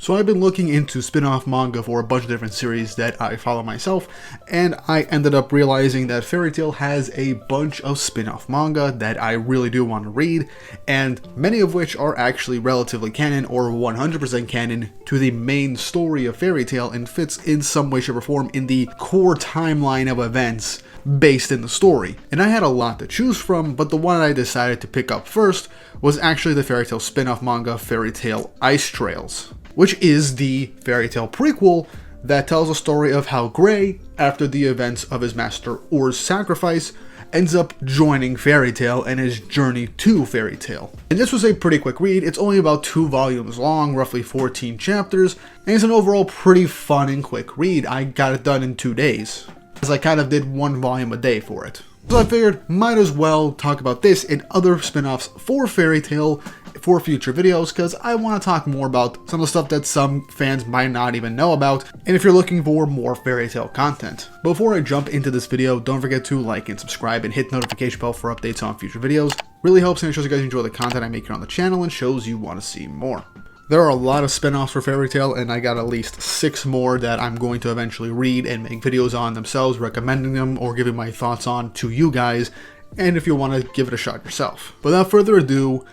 So I've been looking into spin-off manga for a bunch of different series that I follow myself, and I ended up realizing that Fairy Tail has a bunch of spin-off manga that I really do want to read, and many of which are actually relatively canon or 100% canon to the main story of Fairy Tail and fits in some way, shape, or form in the core timeline of events based in the story. And I had a lot to choose from, but the one I decided to pick up first was actually the Fairy Tail spin-off manga Fairy Tail Ice Trails, which is the Fairy Tail prequel that tells a story of how Gray, after the events of his master Or's sacrifice, ends up joining Fairy Tail and his journey to Fairy Tail. And this was a pretty quick read. It's only about 2 volumes long, roughly 14 chapters, and it's an overall pretty fun and quick read. I got it done in 2 days, as I kind of did 1 volume a day for it. So I figured might as well talk about this and other spin-offs for Fairy Tail for future videos, because I want to talk more about some of the stuff that some fans might not even know about, and if you're looking for more Fairy Tail content. Before I jump into this video, don't forget to like and subscribe and hit the notification bell for updates on future videos. Really helps, and it shows you guys enjoy the content I make here on the channel and shows you want to see more. There are a lot of spin-offs for Fairy Tail, and I got at least 6 more that I'm going to eventually read and make videos on themselves, recommending them or giving my thoughts on to you guys, and if you want to give it a shot yourself. Without further ado,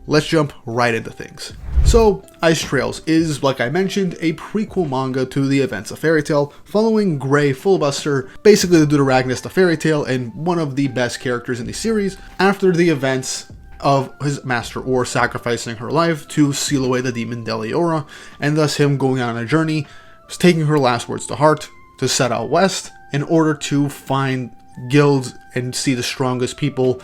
let's jump right into things. So, Ice Trails is, like I mentioned, a prequel manga to the events of Fairy Tail, following Gray Fullbuster, basically the protagonist of Fairy Tail and one of the best characters in the series, after the events of his master Or sacrificing her life to seal away the demon Deliora, and thus him going on a journey, taking her last words to heart, to set out west in order to find guilds and see the strongest people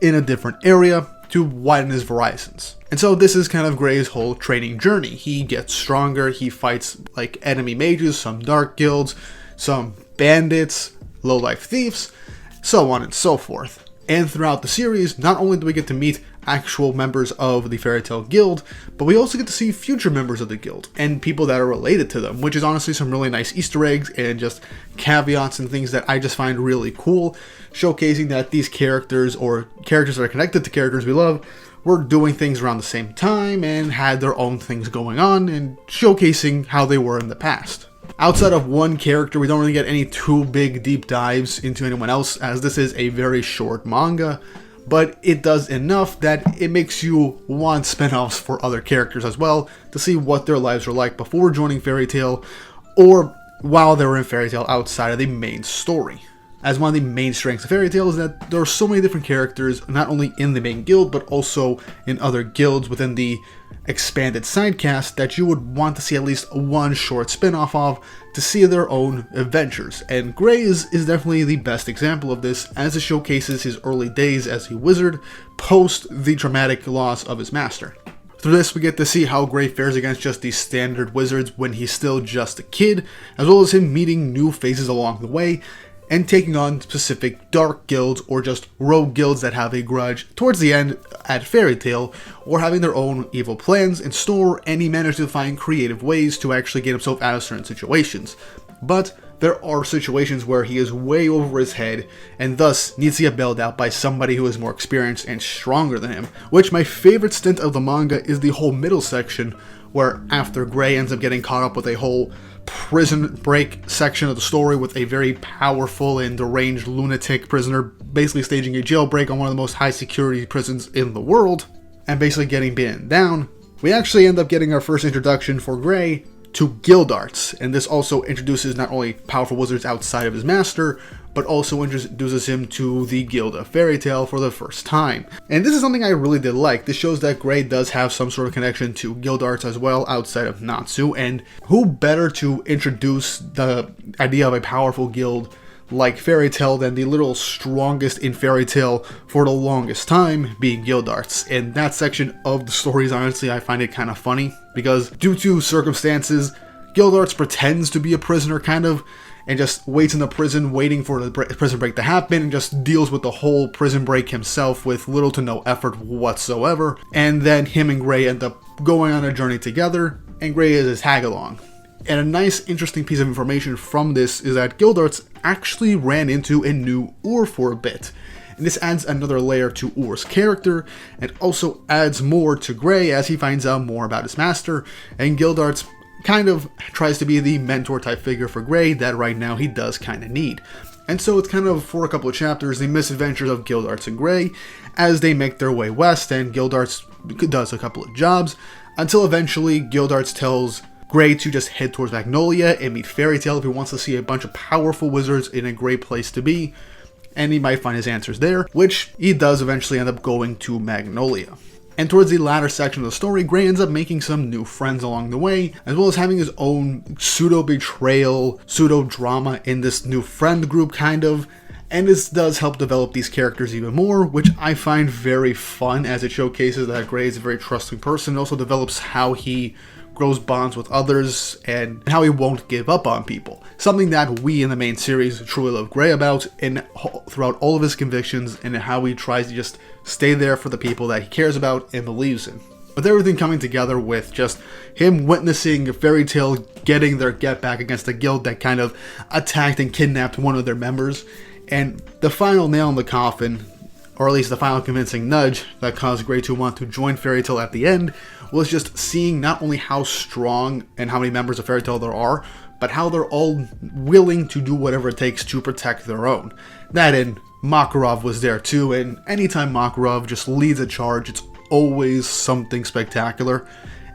in a different area to widen his horizons. And so this is kind of Gray's whole training journey. He gets stronger, he fights like enemy mages, some dark guilds, some bandits, low-life thieves, so on and so forth. And throughout the series, not only do we get to meet actual members of the Fairy Tail Guild, but we also get to see future members of the guild and people that are related to them, which is honestly some really nice Easter eggs and just caveats and things that I just find really cool, showcasing that these characters, or characters that are connected to characters we love, were doing things around the same time and had their own things going on, and showcasing how they were in the past. Outside of one character, we don't really get any too big deep dives into anyone else, as this is a very short manga, but it does enough that it makes you want spin-offs for other characters as well, to see what their lives were like before joining Fairy Tail, or while they were in Fairy Tail outside of the main story. As one of the main strengths of Fairy Tail is that there are so many different characters, not only in the main guild, but also in other guilds within the expanded sidecast, that you would want to see at least one short spin-off of to see their own adventures. And Gray is definitely the best example of this, as it showcases his early days as a wizard post the traumatic loss of his master. Through this, we get to see how Gray fares against just these standard wizards when he's still just a kid, as well as him meeting new faces along the way, and taking on specific dark guilds or just rogue guilds that have a grudge towards the end at Fairy Tail, or having their own evil plans in store, and he managed to find creative ways to actually get himself out of certain situations. But there are situations where he is way over his head, and thus needs to get bailed out by somebody who is more experienced and stronger than him. Which, my favorite stint of the manga is the whole middle section, where after Gray ends up getting caught up with a whole prison break section of the story with a very powerful and deranged lunatic prisoner basically staging a jailbreak on one of the most high security prisons in the world, and basically getting beaten down, we actually end up getting our first introduction for Gray to Gildarts, and this also introduces not only powerful wizards outside of his master, but also introduces him to the Guild of Fairy Tail for the first time. And this is something I really did like. This shows that Gray does have some sort of connection to Gildarts as well, outside of Natsu, and who better to introduce the idea of a powerful guild like Fairy Tail than the literal strongest in Fairy Tail for the longest time, being Gildarts. And that section of the stories, honestly, I find it kind of funny, because due to circumstances, Gildarts pretends to be a prisoner, kind of, and just waits in the prison waiting for the prison break to happen, and just deals with the whole prison break himself with little to no effort whatsoever. And then him and Gray end up going on a journey together, and Gray is his tag-along. And a nice, interesting piece of information from this is that Gildarts actually ran into and knew Ur for a bit. And this adds another layer to Ur's character, and also adds more to Gray as he finds out more about his master, and Gildarts kind of tries to be the mentor type figure for Gray that right now he does kind of need. And so it's kind of, for a couple of chapters, the misadventures of Gildarts and Gray as they make their way west, and Gildarts does a couple of jobs, until eventually Gildarts tells Gray to just head towards Magnolia and meet Fairy Tail if he wants to see a bunch of powerful wizards in a great place to be, and he might find his answers there, which he does eventually end up going to Magnolia. And towards the latter section of the story, Gray ends up making some new friends along the way, as well as having his own pseudo-betrayal, pseudo-drama in this new friend group, kind of. And this does help develop these characters even more, which I find very fun, as it showcases that Gray is a very trusting person. It also develops how he grows bonds with others, and how he won't give up on people. Something that we in the main series truly love Gray about, and throughout all of his convictions, and how he tries to just stay there for the people that he cares about and believes in. With everything coming together with just him witnessing Fairy Tail getting their get back against the guild that kind of attacked and kidnapped one of their members, and the final nail in the coffin, or at least the final convincing nudge that caused Gray to want to join Fairy Tail at the end, was just seeing not only how strong and how many members of Fairy Tail there are, but how they're all willing to do whatever it takes to protect their own. That and Makarov was there too, and anytime Makarov just leads a charge, it's always something spectacular,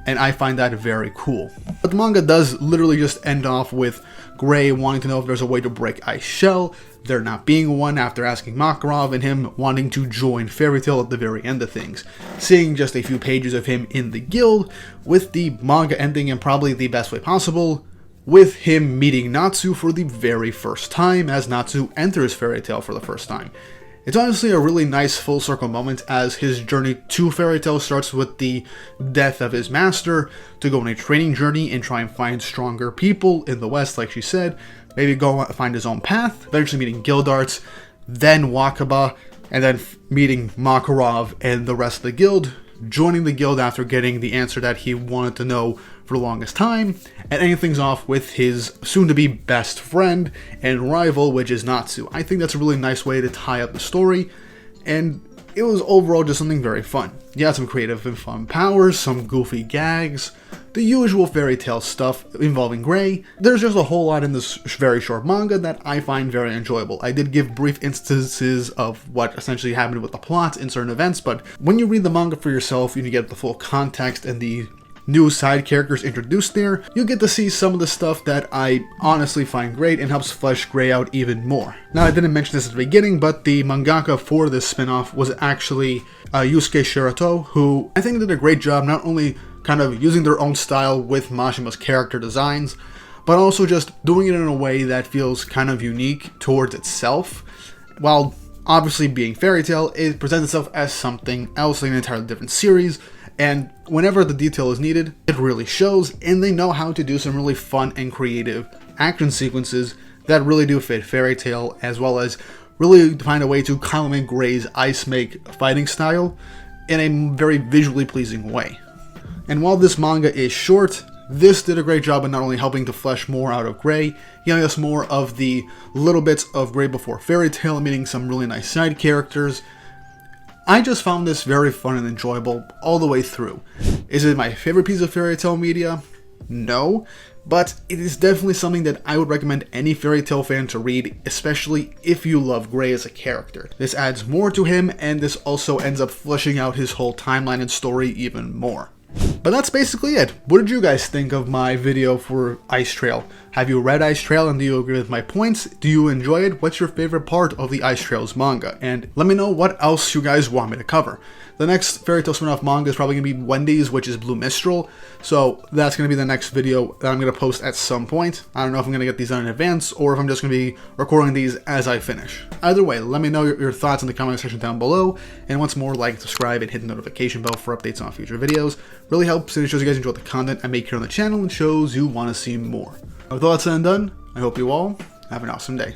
and I find that very cool. But the manga does literally just end off with Gray wanting to know if there's a way to break Ice Shell, there not being one after asking Makarov, and him wanting to join Fairy Tail at the very end of things. Seeing just a few pages of him in the guild, with the manga ending in probably the best way possible, with him meeting Natsu for the very first time as Natsu enters Fairy Tail for the first time. It's honestly a really nice full circle moment, as his journey to Fairy Tail starts with the death of his master, to go on a training journey and try and find stronger people in the West, like she said, maybe go find his own path, eventually meeting Gildarts, then Wakaba, and then meeting Makarov and the rest of the guild, joining the guild after getting the answer that he wanted to know for the longest time, and ending things off with his soon-to-be best friend and rival, which is Natsu. I think that's a really nice way to tie up the story, and it was overall just something very fun. You had some creative and fun powers, some goofy gags, the usual Fairy Tail stuff involving Gray. There's just a whole lot in this very short manga that I find very enjoyable. I did give brief instances of what essentially happened with the plot in certain events, but when you read the manga for yourself and you get the full context and the new side characters introduced there, you get to see some of the stuff that I honestly find great and helps flesh Gray out even more. Now, I didn't mention this at the beginning, but the mangaka for this spin-off was actually Yusuke Shirato, who I think did a great job not only kind of using their own style with Mashima's character designs, but also just doing it in a way that feels kind of unique towards itself. While obviously being Fairy Tail, it presents itself as something else, like an entirely different series, and whenever the detail is needed, it really shows, and they know how to do some really fun and creative action sequences that really do fit Fairy Tail, as well as really find a way to complement Gray's ice make fighting style in a very visually pleasing way. And while this manga is short, this did a great job in not only helping to flesh more out of Gray, giving us more of the little bits of Gray before Fairy Tail, meeting some really nice side characters. I just found this very fun and enjoyable all the way through. Is it my favorite piece of Fairy Tail media? No, but it is definitely something that I would recommend any Fairy Tail fan to read, especially if you love Gray as a character. This adds more to him, and this also ends up fleshing out his whole timeline and story even more. But that's basically it. What did you guys think of my video for Ice Trail? Have you read Ice Trail and do you agree with my points? Do you enjoy it? What's your favorite part of the Ice Trail's manga? And let me know what else you guys want me to cover. The next Fairy Tail spin-off manga is probably going to be Wendy's, which is Blue Mistral. So that's going to be the next video that I'm going to post at some point. I don't know if I'm going to get these done in advance or if I'm just going to be recording these as I finish. Either way, let me know your thoughts in the comment section down below. And once more, like, subscribe, and hit the notification bell for updates on future videos. Really helps, and it shows you guys enjoy the content I make here on the channel and shows you want to see more. With all that said and done, I hope you all have an awesome day.